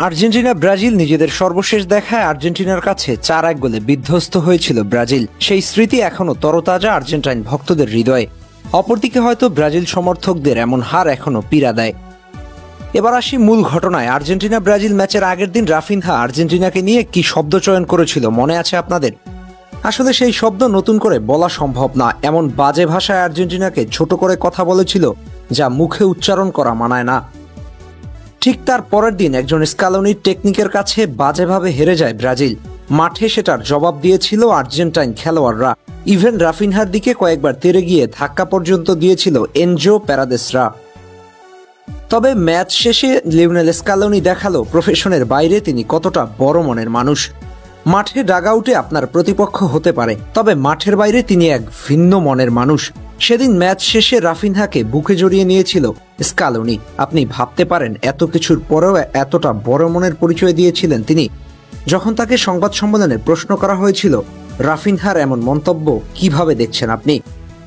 Argentina Brazil নিজেদের সর্বশেষ দেখায় আর্জেন্টিনার কাছে 4-1 গোলে বিধ্বস্ত হয়েছিল ব্রাজিল। সেই স্মৃতি এখনো তরতাজা আর্জেন্টাইন ভক্তদের হৃদয়ে। অপরদিকে হয়তো ব্রাজিল সমর্থকদের এমন হার এখনো পীড়া দেয়। এবার আসি মূল ঘটনায়। আর্জেন্টিনা ব্রাজিল ম্যাচের আগের দিন রাফিনহা আর্জেন্টিনাকে নিয়ে কি শব্দ চয়ন করেছিল মনে আছে আপনাদের? আসলে সেই শব্দ নতুন করে বলা সম্ভব না। এমন বাজে ভাষায় আর্জেন্টিনাকে ছোট করে কথা বলেছিল যা মুখে উচ্চারণ করা মানায় না। ঠিক তার পরের দিন একজন স্কালোনির টেকনিকের কাছে বাজেভাবে হেরে যায় ব্রাজিল। মাঠে সেটার জবাব দিয়েছিল আর্জেন্টাইন খেলোয়াড়রা। ইভেন রাফিনহার দিকে কয়েকবার তেড়ে গিয়ে ধাক্কা পর্যন্ত দিয়েছিল এনজো প্যারাদেসরা। তবে ম্যাচ শেষে লিওনেল স্কালোনি দেখালো প্রফেশনের বাইরে তিনি কতটা বড় মনের মানুষ। মাঠে ডাগআউটে আপনার প্রতিপক্ষ হতে পারে, তবে মাঠের বাইরে তিনি এক ভিন্ন মনের মানুষ। সেদিন ম্যাচ শেষে রাফিনহাকে বুকে জড়িয়ে নিয়েছিল স্কালোনি। আপনি ভাবতে পারেন এত কিছুর পরেও এতটা বড় মনের পরিচয় দিয়েছিলেন তিনি। যখন তাকে সংবাদ সম্মেলনে প্রশ্ন করা হয়েছিল রাফিনহার এমন মন্তব্য কিভাবে দেখছেন আপনি,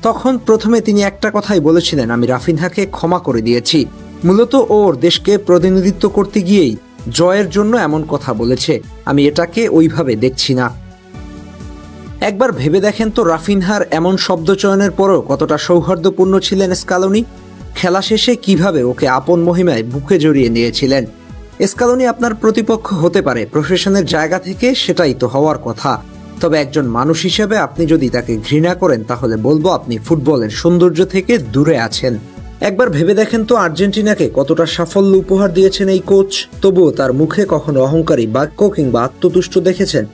তখন প্রথমে তিনি একটা কথাই বলেছিলেন, আমি রাফিনহাকে ক্ষমা করে দিয়েছি। মূলত ওর দেশকে প্রতিনিধিত্ব করতে গিয়েই জয়ের জন্য এমন কথা বলেছে, আমি এটাকে ওইভাবে দেখছি না। একবার ভেবে দেখেন তো রাফিনহার এমন শব্দ চয়নের পরও কতটা সৌহার্দ্যপূর্ণ ছিলেন স্কালোনি। খেলা শেষে কিভাবে ওকে আপন মহিমায় বুকে জড়িয়ে নিয়েছিলেন। স্কালোনি আপনার প্রতিপক্ষ হতে পারে, প্রফেশনের জায়গা থেকে সেটাই তো হওয়ার কথা। তবে একজন মানুষ হিসেবে আপনি যদি তাকে ঘৃণা করেন তাহলে বলবো আপনি ফুটবলের সৌন্দর্য থেকে দূরে আছেন। একবার ভেবে দেখেন তো আর্জেন্টিনাকে কতটা সাফল্য উপহার দিয়েছেন এই কোচ, তবুও তার মুখে কখনো অহংকারী বাক্য কিংবা আত্মতুষ্ট দেখেছেন?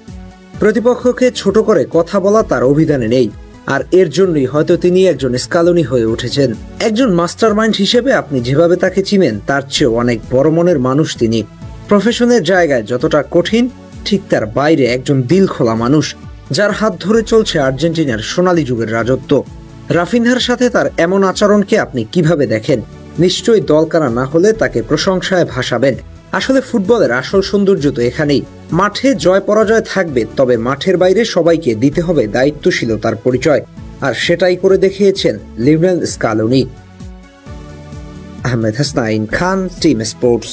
প্রতিপক্ষকে ছোট করে কথা বলা তার অভিধানে নেই, আর এর জন্যই হয়তো তিনি একজন স্কালোনি হয়ে উঠেছেন। একজন মাস্টারমাইন্ড হিসেবে আপনি যেভাবে তাকে চিনেন তার চেয়েও অনেক বড় মনের মানুষ তিনি। প্রফেশনের জায়গায় যতটা কঠিন, ঠিক তার বাইরে একজন দিল খোলা মানুষ, যার হাত ধরে চলছে আর্জেন্টিনার সোনালী যুগের রাজত্ব। রাফিনহার সাথে তার এমন আচরণকে আপনি কিভাবে দেখেন? নিশ্চয়ই দলকানা না হলে তাকে প্রশংসায় ভাসাবেন। আসলে ফুটবলের আসল সৌন্দর্য তো এখানেই। মাঠে জয় পরাজয় থাকবে, তবে মাঠের বাইরে সবাইকে দিতে হবে দায়িত্বশীলতার পরিচয়, আর সেটাই করে দেখিয়েছেন লিওনেল স্কালোনি। আহমেদ হাসনাইন খান, টিম স্পোর্টস।